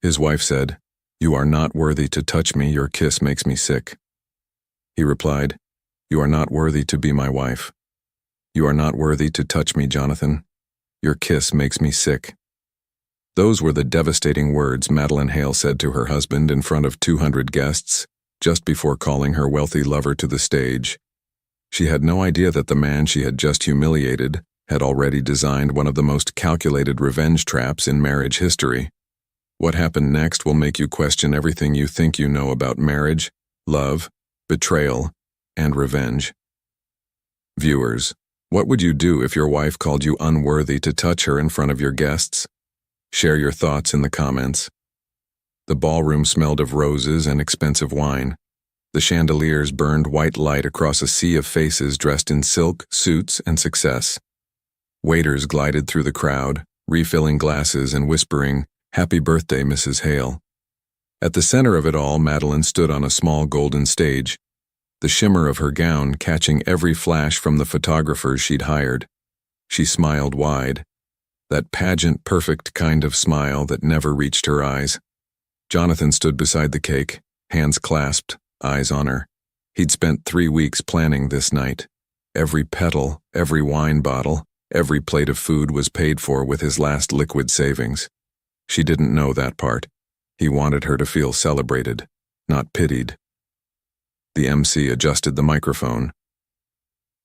His wife said, "You are not worthy to touch me, your kiss makes me sick." He replied, "You are not worthy to be my wife. You are not worthy to touch me, Jonathan. Your kiss makes me sick." Those were the devastating words Madeline Hale said to her husband in front of 200 guests, just before calling her wealthy lover to the stage. She had no idea that the man she had just humiliated had already designed one of the most calculated revenge traps in marriage history. What happened next will make you question everything you think you know about marriage, love, betrayal, and revenge. Viewers, what would you do if your wife called you unworthy to touch her in front of your guests? Share your thoughts in the comments. The ballroom smelled of roses and expensive wine. The chandeliers burned white light across a sea of faces dressed in silk, suits, and success. Waiters glided through the crowd, refilling glasses and whispering, "Happy birthday, Mrs. Hale." At the center of it all, Madeline stood on a small golden stage, the shimmer of her gown catching every flash from the photographers she'd hired. She smiled wide, that pageant perfect kind of smile that never reached her eyes. Jonathan stood beside the cake, hands clasped, eyes on her. He'd spent 3 weeks planning this night. Every petal, every wine bottle, every plate of food was paid for with his last liquid savings. She didn't know that part. He wanted her to feel celebrated, not pitied. The MC adjusted the microphone.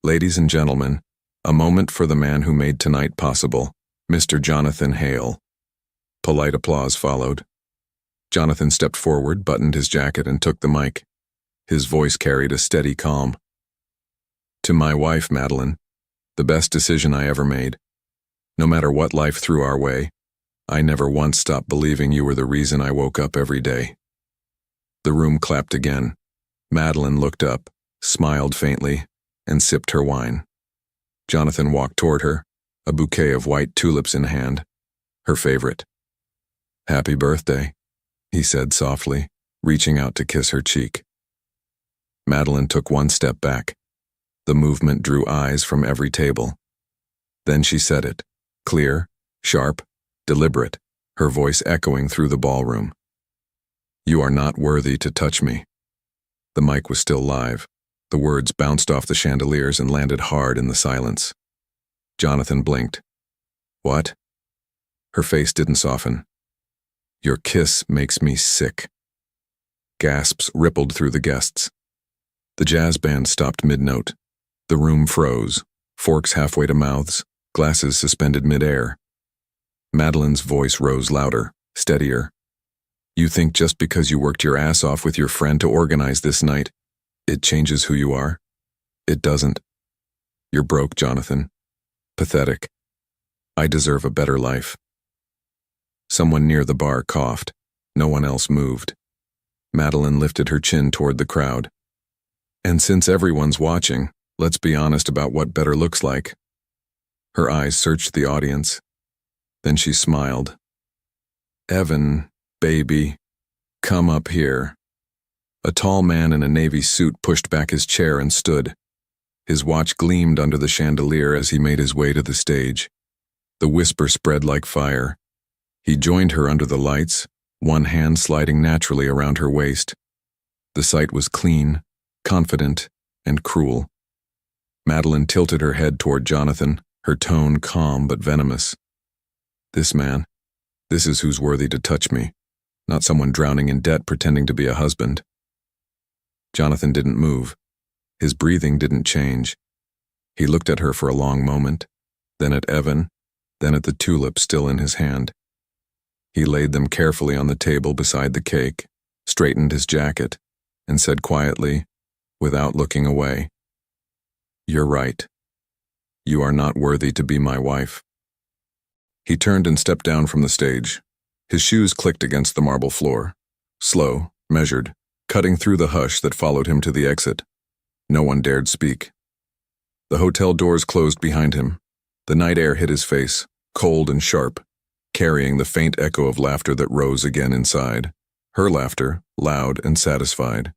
"Ladies and gentlemen, a moment for the man who made tonight possible, Mr. Jonathan Hale." Polite applause followed. Jonathan stepped forward, buttoned his jacket, and took the mic. His voice carried a steady calm. "To my wife, Madeline, the best decision I ever made. No matter what life threw our way, I never once stopped believing you were the reason I woke up every day." The room clapped again. Madeline looked up, smiled faintly, and sipped her wine. Jonathan walked toward her, a bouquet of white tulips in hand, her favorite. "Happy birthday," he said softly, reaching out to kiss her cheek. Madeline took one step back. The movement drew eyes from every table. Then she said it, clear, sharp, deliberate, her voice echoing through the ballroom. "You are not worthy to touch me." The mic was still live. The words bounced off the chandeliers and landed hard in the silence. Jonathan blinked. "What?" Her face didn't soften. "Your kiss makes me sick." Gasps rippled through the guests. The jazz band stopped mid-note. The room froze, forks halfway to mouths, glasses suspended mid-air. Madeline's voice rose louder, steadier. "You think just because you worked your ass off with your friend to organize this night, it changes who you are? It doesn't. You're broke, Jonathan. Pathetic. I deserve a better life." Someone near the bar coughed. No one else moved. Madeline lifted her chin toward the crowd. "And since everyone's watching, let's be honest about what better looks like." Her eyes searched the audience. Then she smiled. "Evan, baby, come up here." A tall man in a navy suit pushed back his chair and stood. His watch gleamed under the chandelier as he made his way to the stage. The whisper spread like fire. He joined her under the lights, one hand sliding naturally around her waist. The sight was clean, confident, and cruel. Madeline tilted her head toward Jonathan, her tone calm but venomous. "This man, this is who's worthy to touch me, not someone drowning in debt pretending to be a husband." Jonathan didn't move. His breathing didn't change. He looked at her for a long moment, then at Evan, then at the tulip still in his hand. He laid them carefully on the table beside the cake, straightened his jacket, and said quietly, without looking away, "You're right. You are not worthy to be my wife." He turned and stepped down from the stage. His shoes clicked against the marble floor. Slow, measured, cutting through the hush that followed him to the exit. No one dared speak. The hotel doors closed behind him. The night air hit his face, cold and sharp, carrying the faint echo of laughter that rose again inside. Her laughter, loud and satisfied.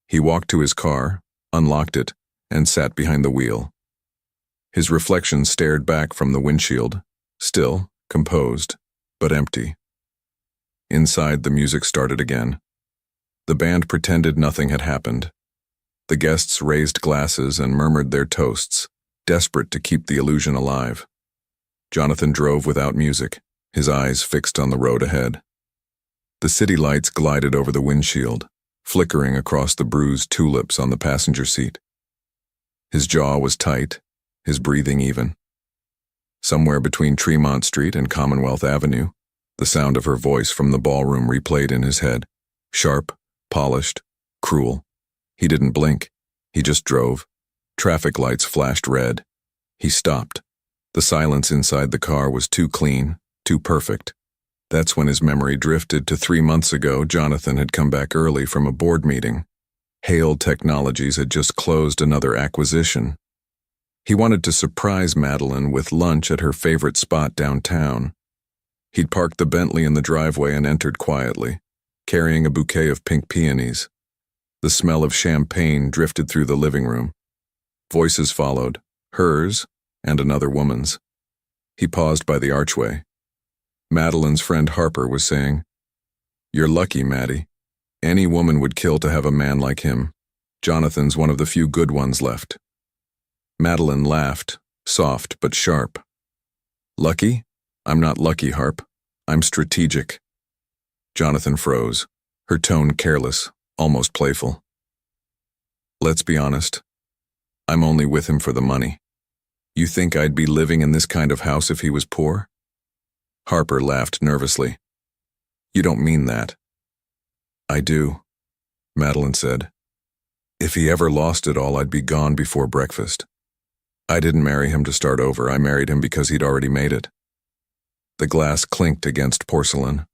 He walked to his car, unlocked it, and sat behind the wheel. His reflection stared back from the windshield, still, composed, but empty. Inside, the music started again. The band pretended nothing had happened. The guests raised glasses and murmured their toasts, desperate to keep the illusion alive. Jonathan drove without music, his eyes fixed on the road ahead. The city lights glided over the windshield, flickering across the bruised tulips on the passenger seat. His jaw was tight, his breathing even. Somewhere between Tremont Street and Commonwealth Avenue, the sound of her voice from the ballroom replayed in his head, sharp, polished, cruel. He didn't blink. He just drove. Traffic lights flashed red. He stopped. The silence inside the car was too clean, too perfect. That's when his memory drifted to 3 months ago. Jonathan had come back early from a board meeting. Hale Technologies had just closed another acquisition. He wanted to surprise Madeline with lunch at her favorite spot downtown. He'd parked the Bentley in the driveway and entered quietly, carrying a bouquet of pink peonies. The smell of champagne drifted through the living room. Voices followed, hers and another woman's. He paused by the archway. Madeline's friend Harper was saying, "You're lucky, Maddie. Any woman would kill to have a man like him. Jonathan's one of the few good ones left." Madeline laughed, soft but sharp. "Lucky? I'm not lucky, Harp. I'm strategic." Jonathan froze, her tone careless, almost playful. "Let's be honest. I'm only with him for the money. You think I'd be living in this kind of house if he was poor?" Harper laughed nervously. "You don't mean that." "I do," Madeline said. "If he ever lost it all, I'd be gone before breakfast. I didn't marry him to start over. I married him because he'd already made it." The glass clinked against porcelain.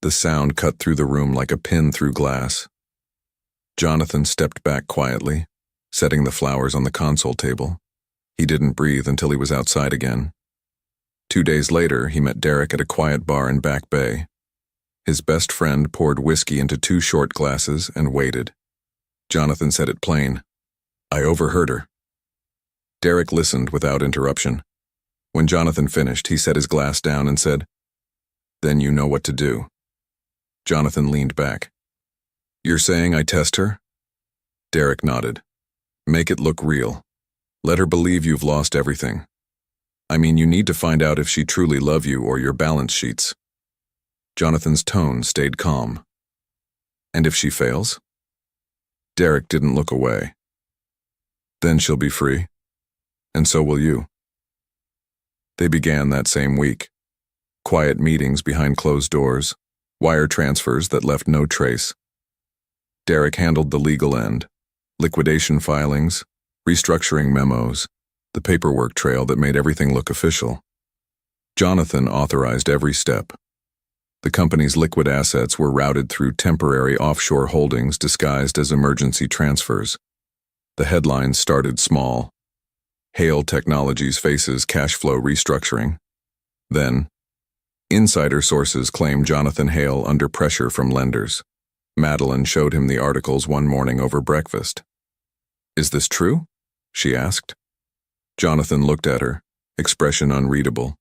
The sound cut through the room like a pin through glass. Jonathan stepped back quietly, setting the flowers on the console table. He didn't breathe until he was outside again. 2 days later, he met Derek at a quiet bar in Back Bay. His best friend poured whiskey into 2 short glasses and waited. Jonathan said it plain. "I overheard her." Derek listened without interruption. When Jonathan finished, he set his glass down and said, "Then you know what to do." Jonathan leaned back. "You're saying I test her?" Derek nodded. "Make it look real. Let her believe you've lost everything. I mean, you need to find out if she truly loves you or your balance sheets." Jonathan's tone stayed calm. "And if she fails?" Derek didn't look away. "Then she'll be free. And so will you." They began that same week. Quiet meetings behind closed doors, wire transfers that left no trace. Derek handled the legal end, liquidation filings, restructuring memos, the paperwork trail that made everything look official. Jonathan authorized every step. The company's liquid assets were routed through temporary offshore holdings disguised as emergency transfers. The headlines started small. Hale Technologies faces cash flow restructuring. Then, insider sources claimed Jonathan Hale under pressure from lenders. Madeline showed him the articles one morning over breakfast. "Is this true?" she asked. Jonathan looked at her, expression unreadable.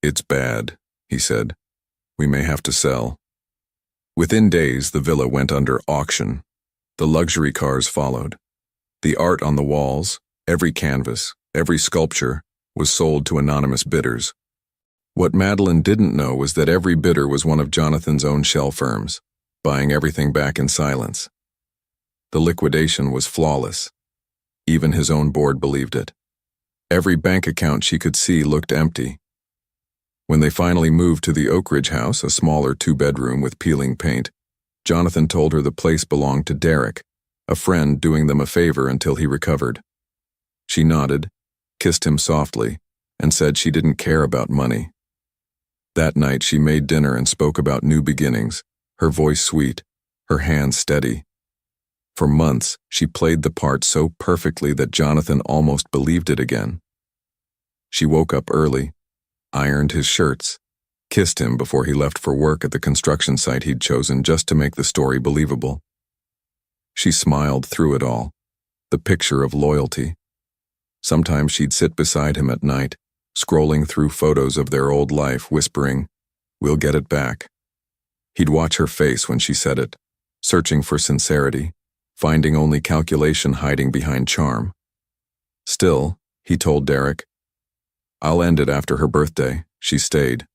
"It's bad," he said. "We may have to sell." Within days, the villa went under auction. The luxury cars followed. The art on the walls, every canvas, every sculpture, was sold to anonymous bidders. What Madeline didn't know was that every bidder was one of Jonathan's own shell firms, buying everything back in silence. The liquidation was flawless. Even his own board believed it. Every bank account she could see looked empty. When they finally moved to the Oak Ridge house, a smaller 2-bedroom with peeling paint, Jonathan told her the place belonged to Derek, a friend doing them a favor until he recovered. She nodded, kissed him softly, and said she didn't care about money. That night she made dinner and spoke about new beginnings, her voice sweet, her hands steady. For months, she played the part so perfectly that Jonathan almost believed it again. She woke up early, ironed his shirts, kissed him before he left for work at the construction site he'd chosen just to make the story believable. She smiled through it all, the picture of loyalty. Sometimes she'd sit beside him at night, scrolling through photos of their old life, whispering, "We'll get it back." He'd watch her face when she said it, searching for sincerity, finding only calculation hiding behind charm. Still, he told Derek, "I'll end it after her birthday. She stayed.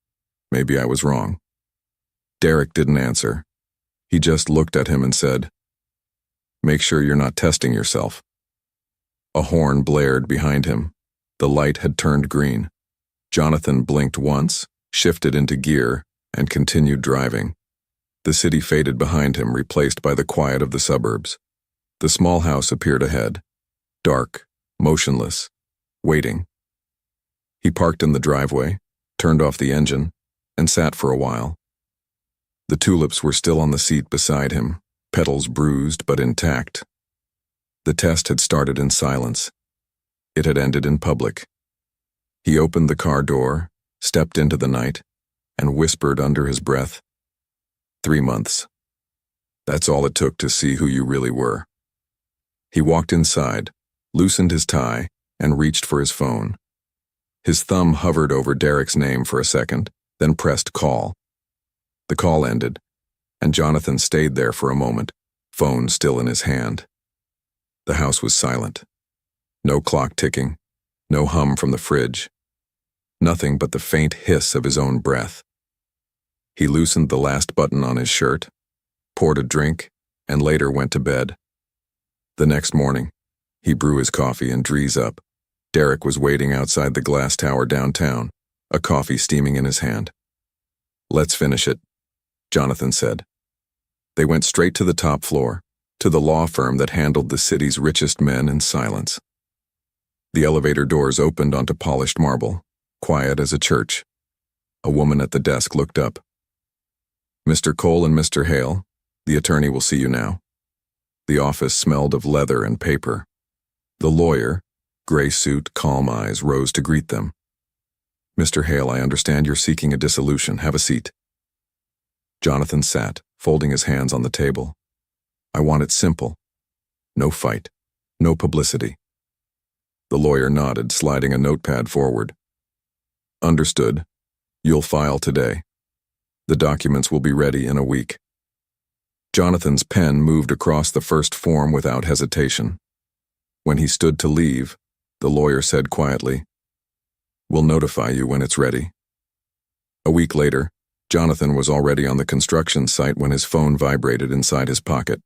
Maybe I was wrong." Derek didn't answer. He just looked at him and said, "Make sure you're not testing yourself." A horn blared behind him. The light had turned green. Jonathan blinked once, shifted into gear, and continued driving. The city faded behind him, replaced by the quiet of the suburbs. The small house appeared ahead, dark, motionless, waiting. He parked in the driveway, turned off the engine, and sat for a while. The tulips were still on the seat beside him, petals bruised but intact. The test had started in silence. It had ended in public. He opened the car door, stepped into the night, and whispered under his breath, 3 months. That's all it took to see who you really were. He walked inside, loosened his tie, and reached for his phone. His thumb hovered over Derek's name for a second, then pressed call. The call ended, and Jonathan stayed there for a moment, phone still in his hand. The house was silent. No clock ticking, no hum from the fridge. Nothing but the faint hiss of his own breath. He loosened the last button on his shirt, poured a drink, and later went to bed. The next morning, he brew his coffee and drees up. Derek was waiting outside the glass tower downtown, a coffee steaming in his hand. "Let's finish it," Jonathan said. They went straight to the top floor, to the law firm that handled the city's richest men in silence. The elevator doors opened onto polished marble, quiet as a church. A woman at the desk looked up. "Mr. Cole and Mr. Hale, the attorney will see you now." The office smelled of leather and paper. The lawyer, gray suit, calm eyes, rose to greet them. "Mr. Hale, I understand you're seeking a dissolution. Have a seat." Jonathan sat, folding his hands on the table. "I want it simple. No fight. No publicity." The lawyer nodded, sliding a notepad forward. "Understood. You'll file today. The documents will be ready in a week." Jonathan's pen moved across the first form without hesitation. When he stood to leave, the lawyer said quietly, "We'll notify you when it's ready." A week later, Jonathan was already on the construction site when his phone vibrated inside his pocket.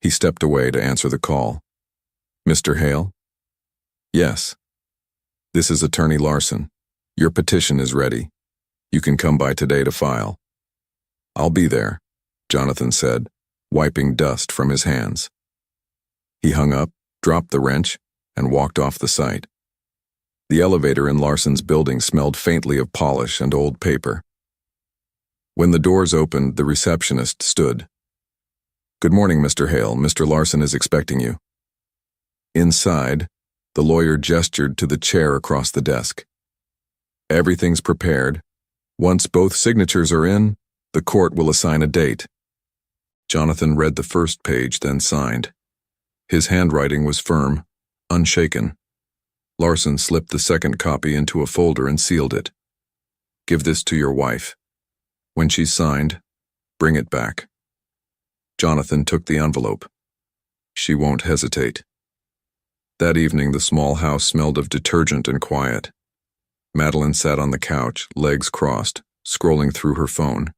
He stepped away to answer the call. "Mr. Hale?" "Yes." "This is Attorney Larson. Your petition is ready. You can come by today to file." "I'll be there," Jonathan said, wiping dust from his hands. He hung up, dropped the wrench, and walked off the site. The elevator in Larson's building smelled faintly of polish and old paper. When the doors opened, the receptionist stood. "Good morning, Mr. Hale. Mr. Larson is expecting you." Inside, the lawyer gestured to the chair across the desk. "Everything's prepared. Once both signatures are in, the court will assign a date." Jonathan read the first page, then signed. His handwriting was firm, unshaken. Larson slipped the second copy into a folder and sealed it. "Give this to your wife. When she's signed, bring it back." Jonathan took the envelope. "She won't hesitate." That evening, the small house smelled of detergent and quiet. Madeline sat on the couch, legs crossed, scrolling through her phone.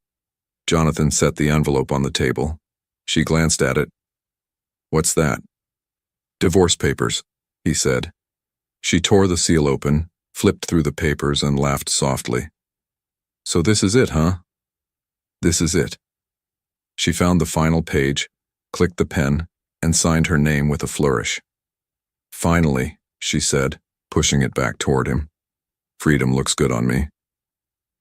Jonathan set the envelope on the table. She glanced at it. "What's that?" "Divorce papers," he said. She tore the seal open, flipped through the papers, and laughed softly. "So this is it, huh?" "This is it." She found the final page, clicked the pen, and signed her name with a flourish. "Finally," she said, pushing it back toward him. "Freedom looks good on me."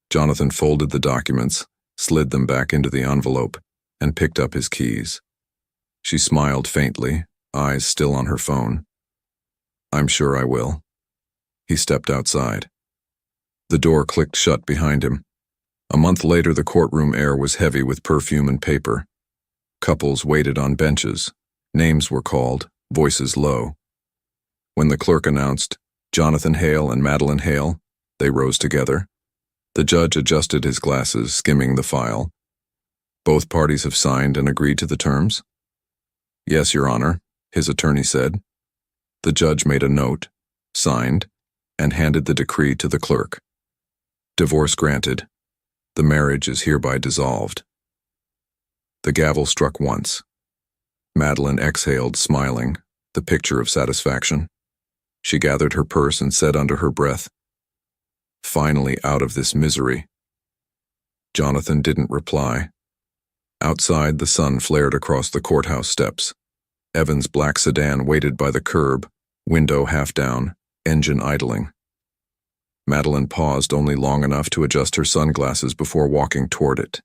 Jonathan folded the documents, slid them back into the envelope, and picked up his keys. She smiled faintly, eyes still on her phone. "I'm sure I will." He stepped outside. The door clicked shut behind him. A month later, the courtroom air was heavy with perfume and paper. Couples waited on benches. Names were called, voices low. When the clerk announced, "Jonathan Hale and Madeline Hale," they rose together. The judge adjusted his glasses, skimming the file. Both parties have signed and agreed to the terms? Yes, Your Honor, his attorney said. The judge made a note, signed, and handed the decree to the clerk. Divorce granted. The marriage is hereby dissolved. The gavel struck once. Madeline exhaled, smiling, the picture of satisfaction. She gathered her purse and said under her breath, "Finally out of this misery." Jonathan didn't reply. Outside, the sun flared across the courthouse steps. Evan's black sedan waited by the curb, window half down, engine idling. Madeline paused only long enough to adjust her sunglasses before walking toward it.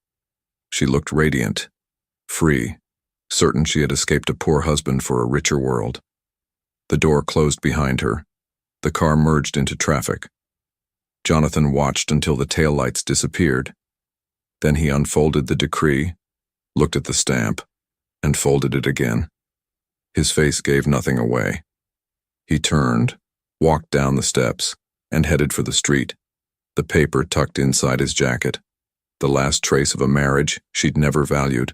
She looked radiant, free, certain she had escaped a poor husband for a richer world. The door closed behind her. The car merged into traffic. Jonathan watched until the taillights disappeared. Then he unfolded the decree, looked at the stamp, and folded it again. His face gave nothing away. He turned, walked down the steps, and headed for the street, the paper tucked inside his jacket, the last trace of a marriage she'd never valued,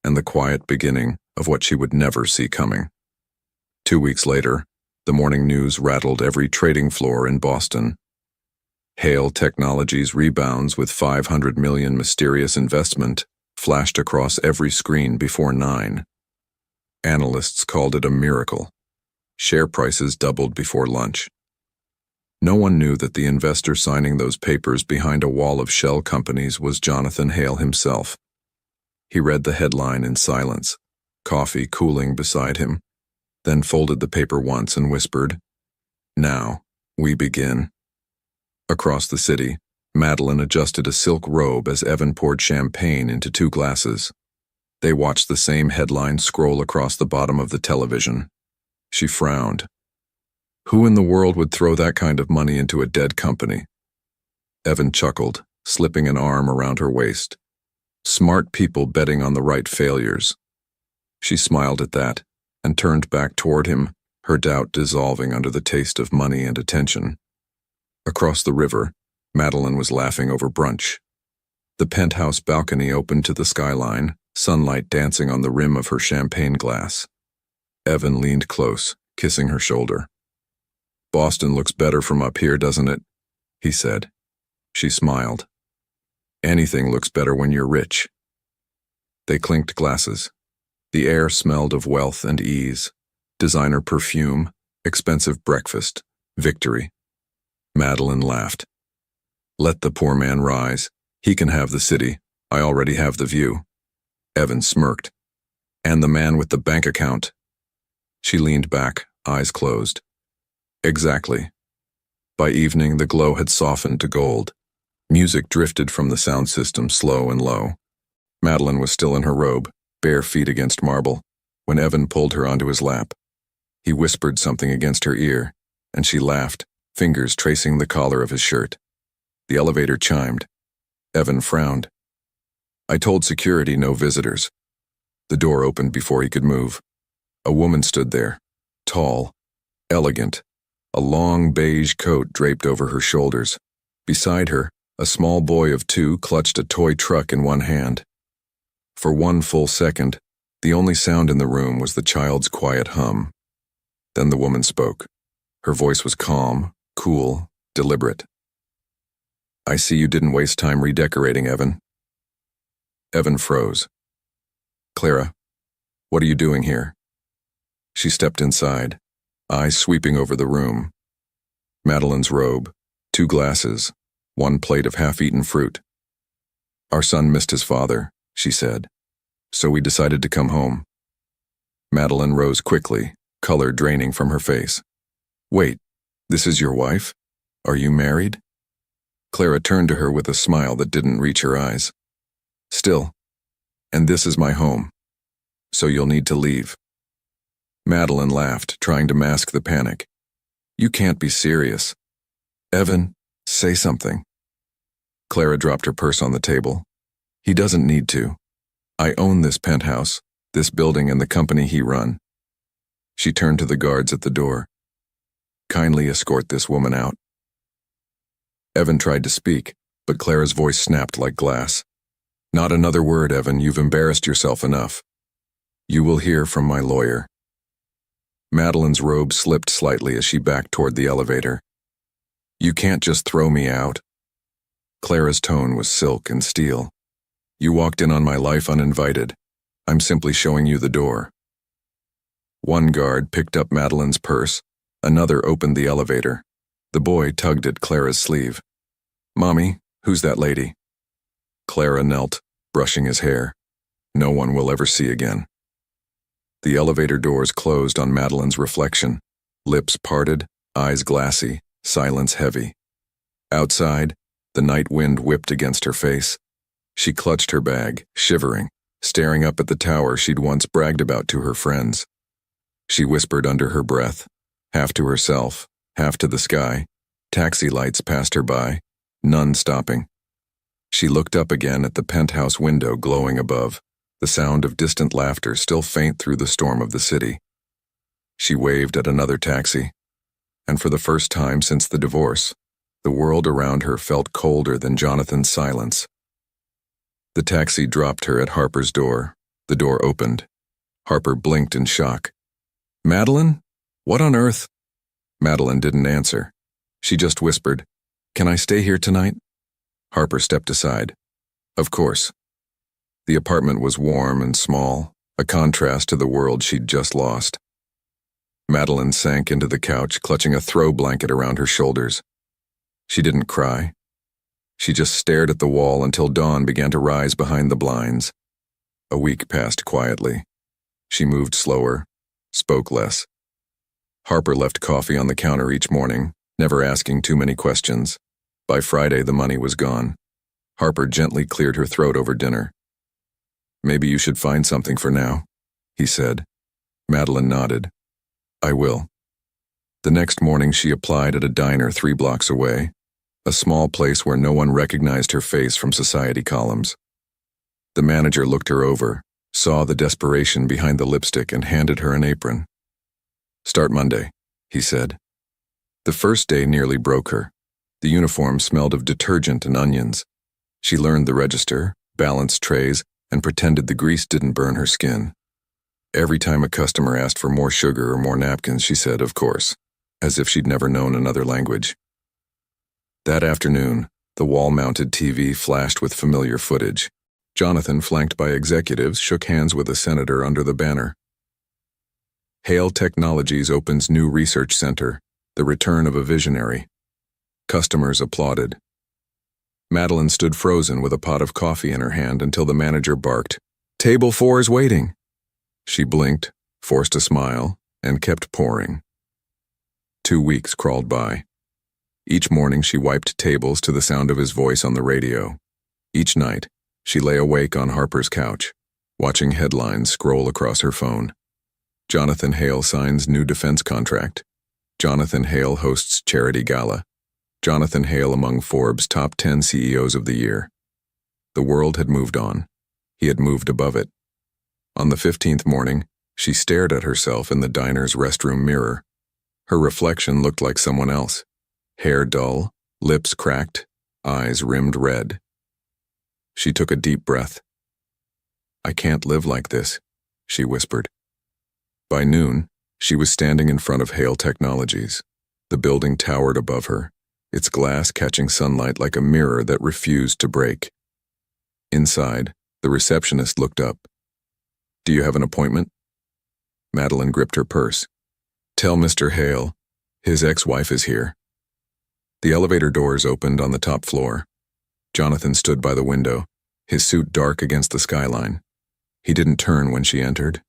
and the quiet beginning of what she would never see coming. 2 weeks later, the morning news rattled every trading floor in Boston. Hale Technologies rebounds with $500 million mysterious investment flashed across every screen before 9. Analysts called it a miracle. Share prices doubled before lunch. No one knew that the investor signing those papers behind a wall of shell companies was Jonathan Hale himself. He read the headline in silence, coffee cooling beside him, then folded the paper once and whispered, "Now, we begin." Across the city, Madeline adjusted a silk robe as Evan poured champagne into 2 glasses. They watched the same headline scroll across the bottom of the television. She frowned. Who in the world would throw that kind of money into a dead company? Evan chuckled, slipping an arm around her waist. Smart people betting on the right failures. She smiled at that and turned back toward him, her doubt dissolving under the taste of money and attention. Across the river, Madeline was laughing over brunch. The penthouse balcony opened to the skyline, sunlight dancing on the rim of her champagne glass. Evan leaned close, kissing her shoulder. "Boston looks better from up here, doesn't it?" he said. She smiled. "Anything looks better when you're rich." They clinked glasses. The air smelled of wealth and ease, designer perfume, expensive breakfast, victory. Madeline laughed. "Let the poor man rise. He can have the city. I already have the view." Evan smirked. "And the man with the bank account." She leaned back, eyes closed. Exactly. By evening, the glow had softened to gold. Music drifted from the sound system slow and low. Madeline was still in her robe, bare feet against marble, when Evan pulled her onto his lap. He whispered something against her ear, and she laughed, fingers tracing the collar of his shirt. The elevator chimed. Evan frowned. "I told security no visitors." The door opened before he could move. A woman stood there, tall, elegant, a long beige coat draped over her shoulders. Beside her, a small boy of 2 clutched a toy truck in one hand. For 1 full second, the only sound in the room was the child's quiet hum. Then the woman spoke. Her voice was calm, cool, deliberate. "I see you didn't waste time redecorating, Evan." Evan froze. "Clara, what are you doing here?" She stepped inside, eyes sweeping over the room. Madeline's robe, 2 glasses, 1 plate of half-eaten fruit. "Our son missed his father," she said, "so we decided to come home." Madeline rose quickly, color draining from her face. "Wait, this is your wife? Are you married?" Clara turned to her with a smile that didn't reach her eyes. "Still, and this is my home, so you'll need to leave." Madeline laughed, trying to mask the panic. "You can't be serious. Evan, say something." Clara dropped her purse on the table. "He doesn't need to. I own this penthouse, this building, and the company he run." She turned to the guards at the door. "Kindly escort this woman out." Evan tried to speak, but Clara's voice snapped like glass. Not another word, Evan. You've embarrassed yourself enough. You will hear from my lawyer. Madeline's robe slipped slightly as she backed toward the elevator. You can't just throw me out. Clara's tone was silk and steel. You walked in on my life uninvited. I'm simply showing you the door. One guard picked up Madeline's purse. Another opened the elevator. The boy tugged at Clara's sleeve. Mommy, who's that lady? Clara knelt, brushing his hair. No one will ever see again. The elevator doors closed on Madeline's reflection. Lips parted, eyes glassy, silence heavy. Outside, the night wind whipped against her face. She clutched her bag, shivering, staring up at the tower she'd once bragged about to her friends. She whispered under her breath, half to herself, half to the sky. Taxi lights passed her by, none stopping. She looked up again at the penthouse window glowing above, the sound of distant laughter still faint through the storm of the city. She waved at another taxi, and for the first time since the divorce, the world around her felt colder than Jonathan's silence. The taxi dropped her at Harper's door. The door opened. Harper blinked in shock. Madeline? What on earth? Madeline didn't answer. She just whispered, Can I stay here tonight? Harper stepped aside. Of course. The apartment was warm and small, a contrast to the world she'd just lost. Madeline sank into the couch, clutching a throw blanket around her shoulders. She didn't cry. She just stared at the wall until dawn began to rise behind the blinds. A week passed quietly. She moved slower, spoke less. Harper left coffee on the counter each morning, never asking too many questions. By Friday, the money was gone. Harper gently cleared her throat over dinner. Maybe you should find something for now, he said. Madeline nodded. I will. The next morning she applied at a diner 3 blocks away, a small place where no one recognized her face from society columns. The manager looked her over, saw the desperation behind the lipstick, and handed her an apron. Start Monday, he said. The first day nearly broke her. The uniform smelled of detergent and onions. She learned the register, balanced trays, and pretended the grease didn't burn her skin. Every time a customer asked for more sugar or more napkins, she said, of course, as if she'd never known another language. That afternoon, the wall-mounted TV flashed with familiar footage. Jonathan, flanked by executives, shook hands with a senator under the banner. Hale Technologies opens new research center, the return of a visionary. Customers applauded. Madeline stood frozen with a pot of coffee in her hand until the manager barked, Table 4 is waiting. She blinked, forced a smile, and kept pouring. 2 weeks crawled by. Each morning she wiped tables to the sound of his voice on the radio. Each night, she lay awake on Harper's couch, watching headlines scroll across her phone. Jonathan Hale signs new defense contract. Jonathan Hale hosts charity gala. Jonathan Hale among Forbes' top 10 CEOs of the year. The world had moved on. He had moved above it. On the 15th morning, she stared at herself in the diner's restroom mirror. Her reflection looked like someone else. Hair dull, lips cracked, eyes rimmed red. She took a deep breath. I can't live like this, she whispered. By noon, she was standing in front of Hale Technologies. The building towered above her, its glass catching sunlight like a mirror that refused to break. Inside, the receptionist looked up. Do you have an appointment? Madeline gripped her purse. Tell Mr. Hale, his ex-wife is here. The elevator doors opened on the top floor. Jonathan stood by the window, his suit dark against the skyline. He didn't turn when she entered.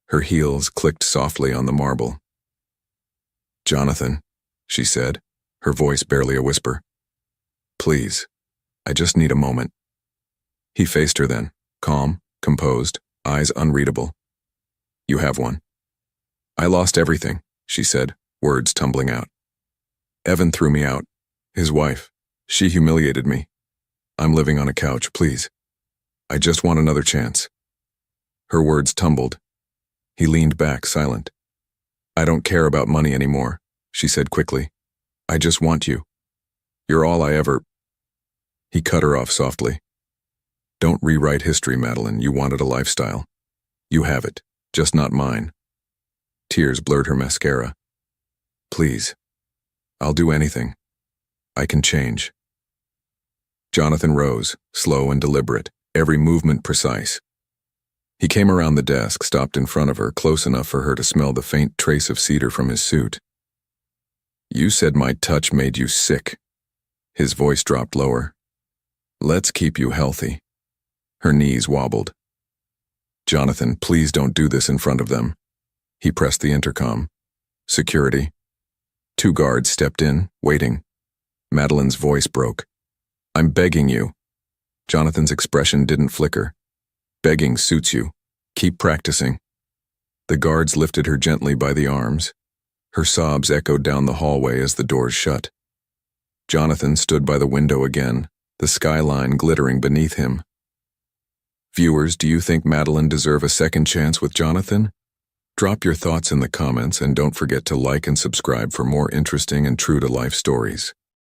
Her heels clicked softly on the marble. Jonathan, she said, her voice barely a whisper. Please, I just need a moment. He faced her then, calm, composed, eyes unreadable. You have one. I lost everything, she said, words tumbling out. Evan threw me out. His wife. She humiliated me. I'm living on a couch, please. I just want another chance. Her words tumbled. He leaned back, silent. I don't care about money anymore, she said quickly. I just want you. You're all I ever... He cut her off softly. Don't rewrite history, Madeline. You wanted a lifestyle. You have it, just not mine. Tears blurred her mascara. Please. I'll do anything. I can change. Jonathan rose, slow and deliberate, every movement precise. He came around the desk, stopped in front of her, close enough for her to smell the faint trace of cedar from his suit. You said my touch made you sick. His voice dropped lower. Let's keep you healthy. Her knees wobbled. Jonathan, please don't do this in front of them. He pressed the intercom. Security. 2 guards stepped in, waiting. Madeline's voice broke. I'm begging you. Jonathan's expression didn't flicker. Begging suits you. Keep practicing. The guards lifted her gently by the arms. Her sobs echoed down the hallway as the doors shut. Jonathan stood by the window again, the skyline glittering beneath him. Viewers, do you think Madeline deserves a second chance with Jonathan? Drop your thoughts in the comments and don't forget to like and subscribe for more interesting and true-to-life stories.